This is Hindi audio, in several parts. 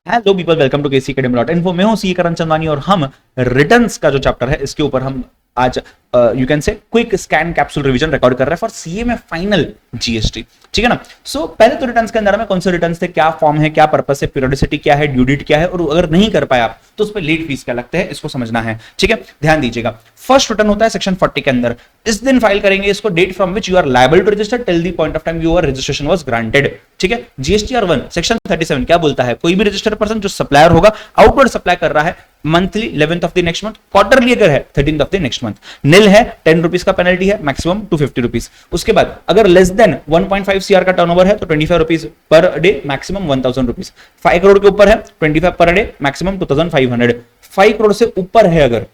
Hello people, welcome to KC academy.info। मैं हूं सी करण चंदानी और हम रिटर्न्स का जो चैप्टर है इसके ऊपर हम आज you can say quick scan capsule revision record कर रहे हैं फॉर सीए में फाइनल जीएसटी। ठीक है ना। सो पहले तो रिटर्न्स के अंदर में कौन से रिटर्न्स थे, क्या फॉर्म है, क्या पर्पस है, पीरियोडिसिटी क्या है, ड्यू डेट क्या है, और अगर नहीं कर पाए आप तो उस पर लेट फीस क्या लगता है, इसको समझना है। ठीक है, ध्यान दीजिएगा। फर्स्ट रिटर्न होता है सेक्शन 40 के अंदर। इस दिन फाइल करेंगे इसको, date from which you are liable to register till the point of time your registration was granted. ठीक है। जीएसटीआर 1 सेक्शन 37 क्या बोलता है, कोई भी रजिस्टर्ड पर्सन जो सप्लायर होगा आउटवर्ड सप्लाई कर रहा है monthly 11th of the next month, quarterly अगर है 13th of the next month, nil है 10 रुपीज का पेनल्टी है, मैक्सिमम 250 रुपीज। उसके बाद अगर लेस देन 1.5 सीआर का टर्नओवर है तो 25 rupees per day, maximum 1000 rupees. 5 crore के ऊपर है 25 पर डे, मैक्सिमम 2500। 5 करोड़ से ऊपर है, अगर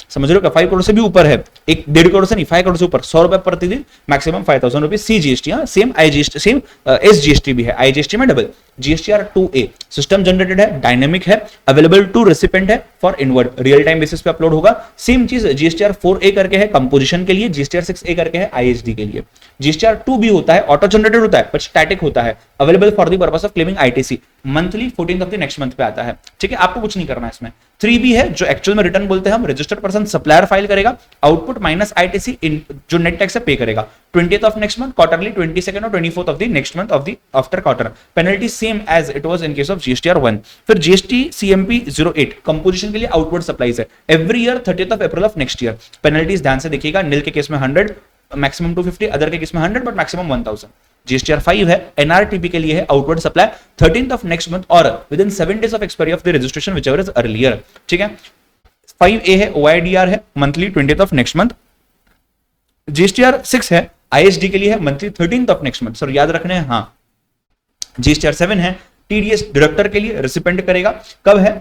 समझ रहे हो क्या, 5 करोड़ से भी ऊपर है, 1.5 करोड़ से नहीं, 5 करोड़ से ऊपर 100 रुपए प्रतिदिन, maximum 5000 rupees. C GST, same IGST, same S GST भी है, आईजीएसटी में double. GSTR 2A system generated है, डायनेमिक है, अवेलेबल टू रेसिपेंट है for inward, real time basis पे अपलोड होगा। सेम चीज जीएसटीआर 4A करके है कंपोजिशन के लिए, जीएसटीआर 6A करके है आईएसडी के लिए। जीएसटीआर 2B होता है ऑटो जनरेटेड होता है बट स्टैटिक होता है, available for the purpose of claiming ITC, monthly 14th of the next month पे आता है। ठीक है, आपको कुछ नहीं करना है इसमें। 3B है जो एक्चुअल में रिटर्न बोलते हैं हम, रजिस्टर्ड पर्सन सप्लायर फाइल करेगा, आउटपुट माइनस आईटीसी जो नेट टैक्स है पे करेगा 20th of next month, quarterly 22nd और 24th of the next month of the after quarter. Penalty same as it was in case of GSTR 1। फिर जीएसटी सीएमपी 08 कंपोजिशन के लिए आउटवर्ड सप्लाईज है, every year 30th of April of next year. Penalties ध्यान से देखिएगा, नील के केस में 100, मैक्सिमम 250, अदर के केस में 100 बट मैक्सिमम 1000। जीएसटीआर 5 है एनआरटीपी के लिए है, outward supply 13th of next month और within 7 days of expiry of the registration whichever is earlier. ठीक है। 5A है ओआईडीआर है, monthly 20th of next month. GSTR 6 है आईएसडी के लिए है, monthly 13th of next month. Sir याद रखने हैं, हाँ। जीएसटीआर 7 है टीडीएस डिडक्टर के लिए, रिसिपेंट करेगा कब है,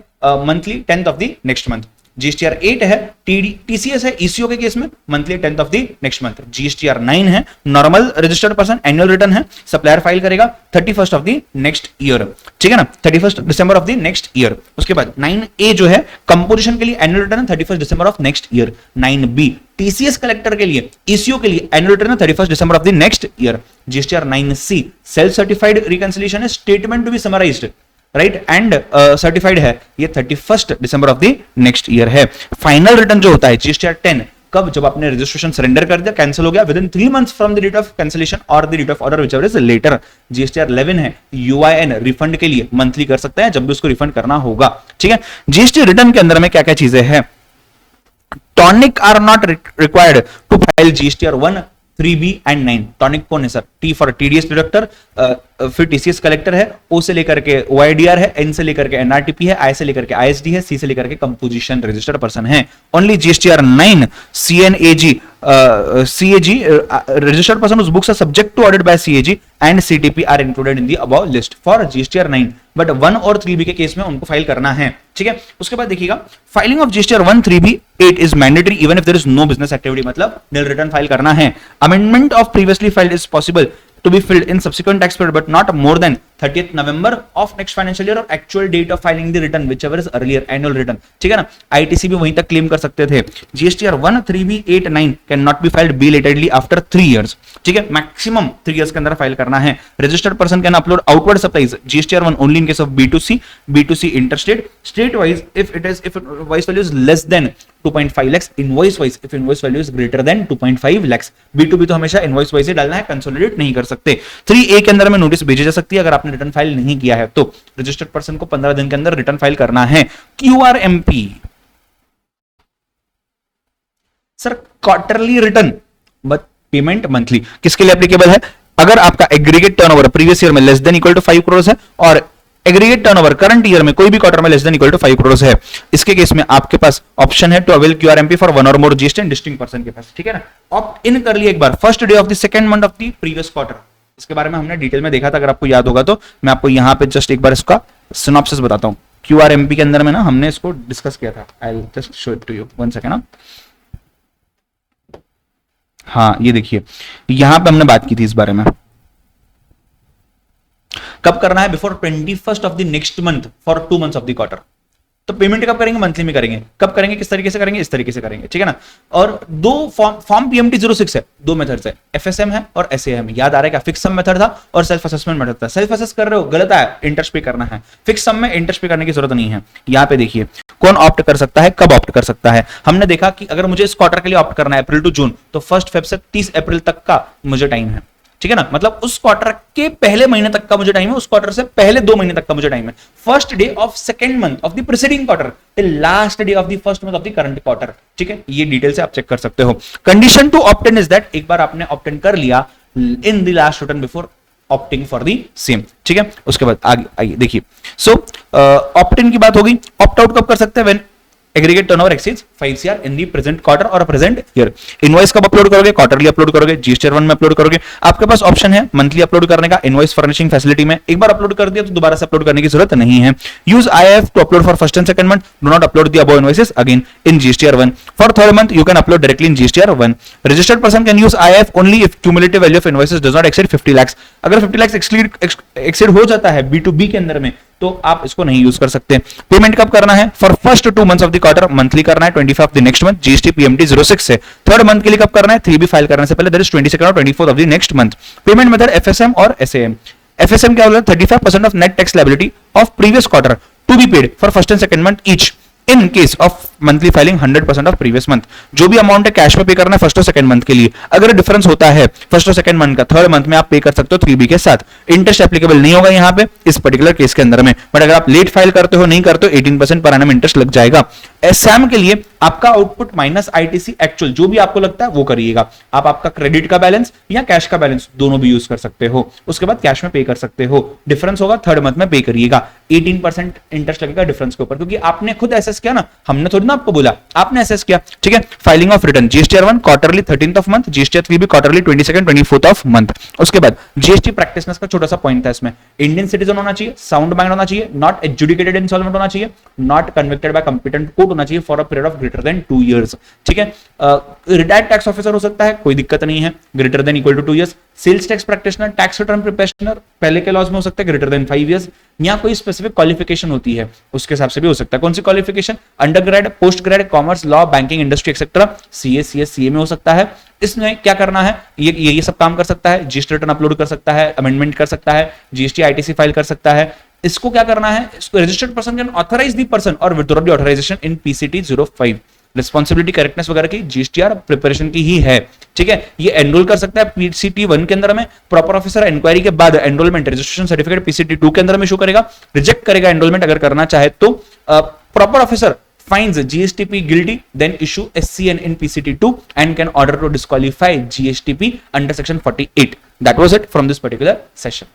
monthly 10th of the next month. GSTR 8 है टीसीएस है ईसीओ के केस में, monthly 10th of the next month. GSTR 9 है normal registered person, annual return है, सप्लायर फाइल करेगा 31st of the next year. ठीक है ना, 31st December of the next year. उसके बाद 9A जो है कंपोजिशन के लिए annual return 31st December of next year. 9B TCS collector के लिए, ईसीओ के लिए annual return 31st December of the next year. GSTR 9C self certified reconciliation है, statement to be summarized right and certified है, ये 31st December of the next year है। फाइनल रिटर्न जो होता है जीएसटीआर 10 कब, जब आपने रजिस्ट्रेशन सरेंडर कर दिया, कैंसिल हो गया, within 3 months from the date of cancellation और the date of order whichever is later. GSTR 11 है यूआईएन रिफंड के लिए, मंथली कर सकते हैं जब भी उसको रिफंड करना होगा। ठीक है। जीएसटी रिटर्न के अंदर में क्या क्या चीजें हैं, TONIC are not required to file GSTR 1, 3B and 9। TONIC कौन है sir, T for TDS deductor, फिर टीसीएस कलेक्टर है, ओ से लेकर के ओआईडीआर है, एन से लेकर के एनआरटीपी है, आई से लेकर के आईएसडी है, सी से लेकर के कंपोजिशन रजिस्टर्ड पर्सन है। Only GSTR 9 CNAG CAG registered person whose books are subject to audit by CAG and CTP are included in the above list for GSTR 9, but 1 और 3B के केस में उनको फाइल करना है। ठीक है। उसके बाद देखिएगा, filing of GSTR 1, 3B, 8 is mandatory even if there is no business activity, मतलब नील रिटर्न फाइल करना है। Amendment of previously filed is possible to be filled in subsequent tax period but not more than 30th November of next financial year or actual date of filing the return whichever is earlier annual return। ठीक है ना, आईटीसी भी वहीं तक क्लेम कर सकते थे। GSTR 1, 3B, 8, 9 can not be filed belatedly after 3 years। ठीक है, मैक्सिमम 3 years के अंदर फाइल करना है। Registered person can upload outward supplies, GSTR 1 only in case of B2C interstate, state wise if invoice value is less than 2.5 lakhs, invoice wise if invoice value is greater than 2.5 lakhs। B2B तो हमेशा इनवॉइस वाइज ही डालना है, कंसोलिडेट नहीं कर सकते। 3A के अंदर में नोटिस भेजी जा सकती है अगर आपने रिटर्न फाइल नहीं किया है तो। रजिस्टर्ड पर्सन को 15 दिन के अंदर रिटर्न फाइल करना है। QRMP sir quarterly return but payment monthly, किसके लिए एप्लीकेबल है, अगर आपका एग्रीगेट टर्नओवर प्रीवियस ईयर में less than equal to 5 crore है और एग्रीगेट टर्नओवर करंट ईयर में कोई भी क्वार्टर में less than equal to 5 crore है। इसके केस में आपके पास ऑप्शन है टू अवेल QRMP फॉर 1 और more GST and distinct person के पास। ठीक है ना, ऑप्ट इन कर लिया एक बार, first day of the second month of the previous quarter. इसके बारे में हमने डिटेल में देखा था, अगर आपको याद होगा तो मैं आपको यहां पे जस्ट एक बार इसका सिनॉप्सिस बताता हूं। QRMP के अंदर में ना हमने इसको डिस्कस किया था, I will just show it to you, 1 second ना। हाँ ये देखिए, यहां पे हमने बात की थी इस बारे में, कब करना है, before 21st of the next month for 2 months of the quarter. तो पेमेंट कब करेंगे? मंथली में करेंगे। कब करेंगे? किस तरीके से करेंगे? इस तरीके से करेंगे, ठीक है ना। और दो फॉर्म PMT 06 है, दो मेथड्स है, FSM है और SAM। याद आ रहा है क्या? फिक्स सम मेथड था और सेल्फ असेसमेंट मेथड था। सेल्फ असेस कर रहे हो, गलत है, इंटरेस्ट पे करना है। फिक्स सम में इंटरेस्ट पे करने की जरूरत नहीं है। यहाँ पे देखिए कौन ऑप्ट कर सकता है, कब ऑप्ट कर सकता है। हमने देखा कि अगर मुझे इस क्वार्टर के लिए ऑप्ट करना है अप्रैल टू जून, तो 1 फेब से 30 अप्रैल तक का मुझे टाइम है, ठीक है ना। मतलब उस क्वार्टर के पहले महीने तक का मुझे टाइम है, उस क्वार्टर से पहले 2 महीने तक का मुझे टाइम है। First day of second month of the preceding quarter till last day of the first month of the current quarter, ठीक है। ये डिटेल से आप चेक कर सकते हो। Condition to opt in is that एक बार आपने ऑप्ट इन कर लिया in the last return before opting for the same, ठीक है। उसके बाद आगे आइए देखिए। सो ऑप्ट इन की बात होगी। ऑप्ट आउट कब कर सकते हैं? When aggregate turnover exceeds 5 CR in the present quarter और प्रेजेंट ईयर। इनवॉइस कब अपलोड करोगे? क्वार्टरली अपलोड करोगे, GSTR 1 में अपलोड करोगे। आपके पास ऑप्शन है मंथली अपलोड करने का, इनवॉइस फर्निशिंग फैसिलिटी में। एक बार अपलोड कर दिया तो दोबारा से अपलोड करने की जरूरत नहीं है। Use IIF to upload for first and second month, do not upload the above invoices again in GSTR 1। For third month you can upload directly in GSTR 1। Registered person can use IIF only if cumulative value of invoices does not exceed 50 lakh. अगर 50 लाख एक्सीड हो जाता है B2B के अंदर में तो आप इसको नहीं यूज कर सकते। पेमेंट कब करना है? For first 2 months of the quarter monthly करना है 25 of the next month GST PMT 06 से। थर्ड मंथ के लिए कब करना है? 3B फाइल करने से पहले, दैट इज 22 और 24 of the next month. Payment method FSM और SAM। FSM क्या बोला? 35% of net tax liability of previous quarter to be paid for first and second month each in case of monthly filing 100% of previous month. जो भी अमाउंट है कैश में पे करना है फर्स्ट और सेकंड मंथ के लिए। अगर डिफरेंस होता है फर्स्ट और सेकंड मंथ का, थर्ड मंथ में आप पे कर सकते हो 3B के साथ। इंटरेस्ट एप्लीकेबल नहीं होगा यहाँ पे इस पर्टिकुलर केस के अंदर में, बट अगर आप लेट फाइल करते हो, नहीं करते हो, 18% पर एनम इंटरेस्ट लग जाएगा। SAM के लिए आपका आउटपुट माइनस ITC एक्चुअल जो भी आपको लगता है वो करिएगा। आप आपका क्रेडिट का बैलेंस या कैश का बैलेंस दोनों भी यूज कर सकते हो। उसके बाद कैश में पे कर सकते हो। डिफरेंस होगा थर्ड मंथ में पे करिएगा। 18% इंटरेस्ट लगेगा डिफरेंस के ऊपर, क्योंकि आपने खुद एसेस किया ना, हमने थोड़ी ना आपको बोला, आपने एसेस किया, ठीक है। Filing of return GSTR 1 quarterly 13th of month, GSTR 3 भी quarterly 22nd 24th of month. उसके बाद GST प्रैक्टिसनेस का छोटा सा पॉइंट था इसमें। इंडियन सिटीजन होना चाहिए, साउंड माइंड होना चाहिए, नॉट एजुकेटेड इंसॉल्वेंट होना चाहिए, not convicted bye competent court होना चाहिए for a period of greater than 2 years, ठीक है। रिटायर्ड टैक्स ऑफिसर हो सकता है, कोई दिक्कत नहीं है, greater than equal to 2 years। Sales tax practitioner, tax return preparer पहले के लॉज में हो सकता है ग्रेटर देन 5 years। यहाँ कोई स्पेसिफिक क्वालिफिकेशन होती है उसके हिसाब से भी हो सकता है। कौन सी qualification? Under grad, post grad, commerce, law, banking, industry et cetera, CA, CS, CA में हो सकता है। इसमें क्या करना है? ये सब काम कर सकता है। GST रिटर्न अपलोड कर सकता है, अमेंडमेंट कर सकता है, GST ITC फाइल कर सकता है। इसको क्या करना है? इसको registered person can authorise the person और withdraw the authorisation in PCT 05। Responsibility correctness वगैरह की GSTR प्रिपरेशन की ही है, ठीक है। ये एनरोल कर सकता है PCT 1 के अंदर में। प्रॉपर ऑफिसर इंक्वायरी के बाद एनरोलमेंट रजिस्ट्रेशन सर्टिफिकेट PCT 2 के अंदर में शो करेगा। रिजेक्ट करेगा एनरोलमेंट अगर करना चाहे तो। Proper officer finds GSTP guilty, then issue SCN in PCT 2 and can order to disqualify GSTP under section 48. That was it from this particular session.